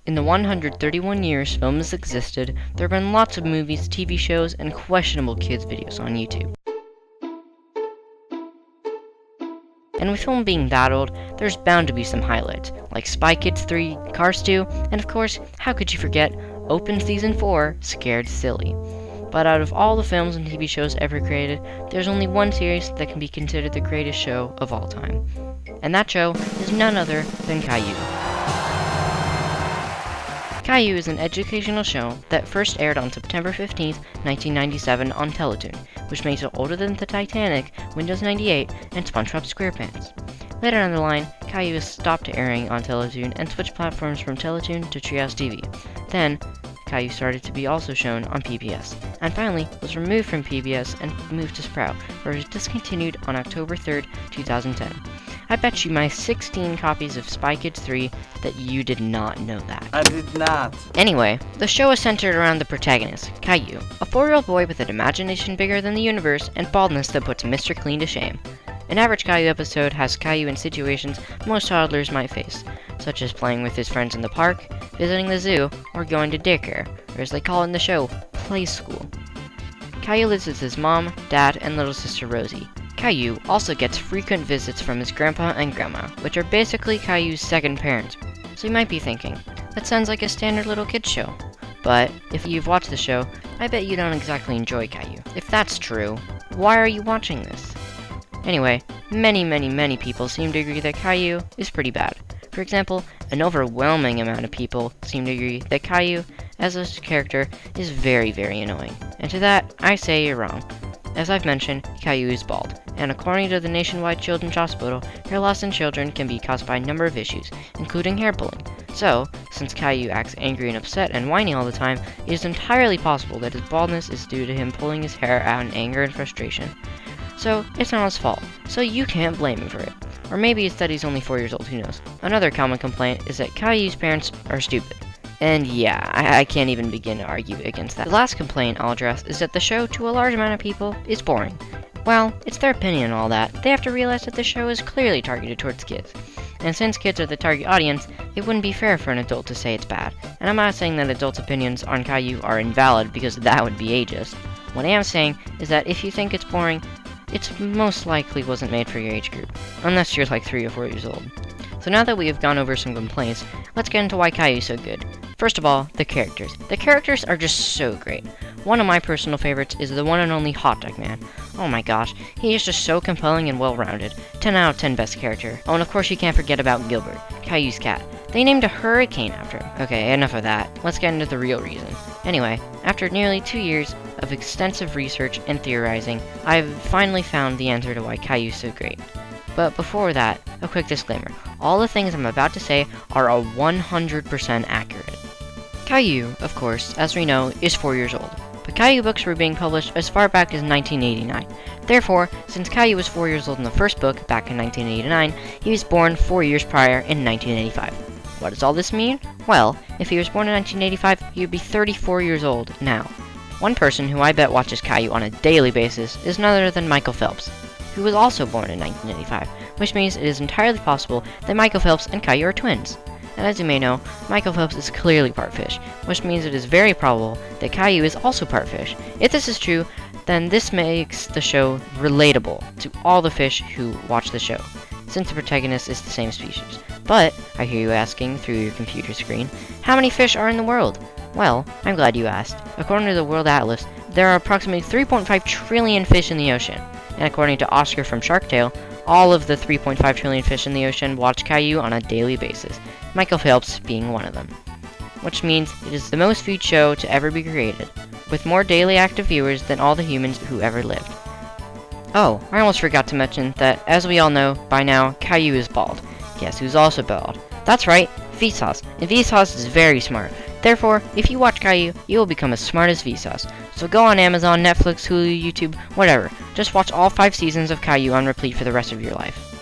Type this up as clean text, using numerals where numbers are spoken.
In the 131 years film has existed, there have been lots of movies, TV shows, and questionable kids videos on YouTube. And with film being that old, there's bound to be some highlights, like Spy Kids 3, Cars 2, and of course, how could you forget, Open Season 4, Scared Silly. But out of all the films and TV shows ever created, there's only one series that can be considered the greatest show of all time. And that show is none other than Caillou. Caillou is an educational show that first aired on September 15th, 1997 on Teletoon, which makes it older than the Titanic, Windows 98, and SpongeBob SquarePants. Later down the line, Caillou stopped airing on Teletoon and switched platforms from Teletoon to Treehouse TV. Then, Caillou started to be also shown on PBS, and finally was removed from PBS and moved to Sprout, where it was discontinued on October 3rd, 2010. I bet you my 16 copies of Spy Kids 3 that you did not know that. I did not. Anyway, the show is centered around the protagonist, Caillou, a 4-year-old boy with an imagination bigger than the universe and baldness that puts Mr. Clean to shame. An average Caillou episode has Caillou in situations most toddlers might face, such as playing with his friends in the park, visiting the zoo, or going to daycare, or as they call it in the show, play school. Caillou lives with his mom, dad, and little sister Rosie. Caillou also gets frequent visits from his grandpa and grandma, which are basically Caillou's second parents. So you might be thinking, that sounds like a standard little kid's show. But if you've watched the show, I bet you don't exactly enjoy Caillou. If that's true, why are you watching this? Anyway, many people seem to agree that Caillou is pretty bad. For example, an overwhelming amount of people seem to agree that Caillou, as a character, is very annoying. And to that, I say you're wrong. As I've mentioned, Caillou is bald, and according to the Nationwide Children's Hospital, hair loss in children can be caused by a number of issues, including hair pulling. So, since Caillou acts angry and upset and whiny all the time, it is entirely possible that his baldness is due to him pulling his hair out in anger and frustration. So, it's not his fault, so you can't blame him for it. Or maybe it's that he's only 4 years old, who knows. Another common complaint is that Caillou's parents are stupid. And yeah, I can't even begin to argue against that. The last complaint I'll address is that the show, to a large amount of people, is boring. Well, it's their opinion and all that. They have to realize that the show is clearly targeted towards kids. And since kids are the target audience, it wouldn't be fair for an adult to say it's bad. And I'm not saying that adults' opinions on Caillou are invalid because that would be ageist. What I am saying is that if you think it's boring, it most likely wasn't made for your age group, unless you're like 3 or 4 years old. So now that we have gone over some complaints, let's get into why Caillou is so good. First of all, the characters. The characters are just so great. One of my personal favorites is the one and only Hot Dog Man. Oh my gosh, he is just so compelling and well-rounded. 10 out of 10 best character. Oh, and of course you can't forget about Gilbert, Caillou's cat. They named a hurricane after him. Okay, enough of that. Let's get into the real reason. Anyway, after nearly 2 years of extensive research and theorizing, I've finally found the answer to why Caillou is so great. But before that, a quick disclaimer. All the things I'm about to say are 100% accurate. Caillou, of course, as we know, is 4 years old. But Caillou books were being published as far back as 1989. Therefore, since Caillou was 4 years old in the first book, back in 1989, he was born 4 years prior in 1985. What does all this mean? Well, if he was born in 1985, he would be 34 years old now. One person who I bet watches Caillou on a daily basis is none other than Michael Phelps, who was also born in 1985, which means it is entirely possible that Michael Phelps and Caillou are twins. And as you may know, Michael Phelps is clearly part fish, which means it is very probable that Caillou is also part fish. If this is true, then this makes the show relatable to all the fish who watch the show, since the protagonist is the same species. But, I hear you asking through your computer screen, how many fish are in the world? Well, I'm glad you asked. According to the World Atlas, there are approximately 3.5 trillion fish in the ocean. And according to Oscar from Shark Tale, all of the 3.5 trillion fish in the ocean watch Caillou on a daily basis, Michael Phelps being one of them. Which means it is the most viewed show to ever be created, with more daily active viewers than all the humans who ever lived. Oh, I almost forgot to mention that, as we all know, by now, Caillou is bald. Guess who's also bald? That's right, Vsauce. And Vsauce is very smart. Therefore, if you watch Caillou, you will become as smart as Vsauce. So go on Amazon, Netflix, Hulu, YouTube, whatever. Just watch all 5 seasons of Caillou on repeat for the rest of your life.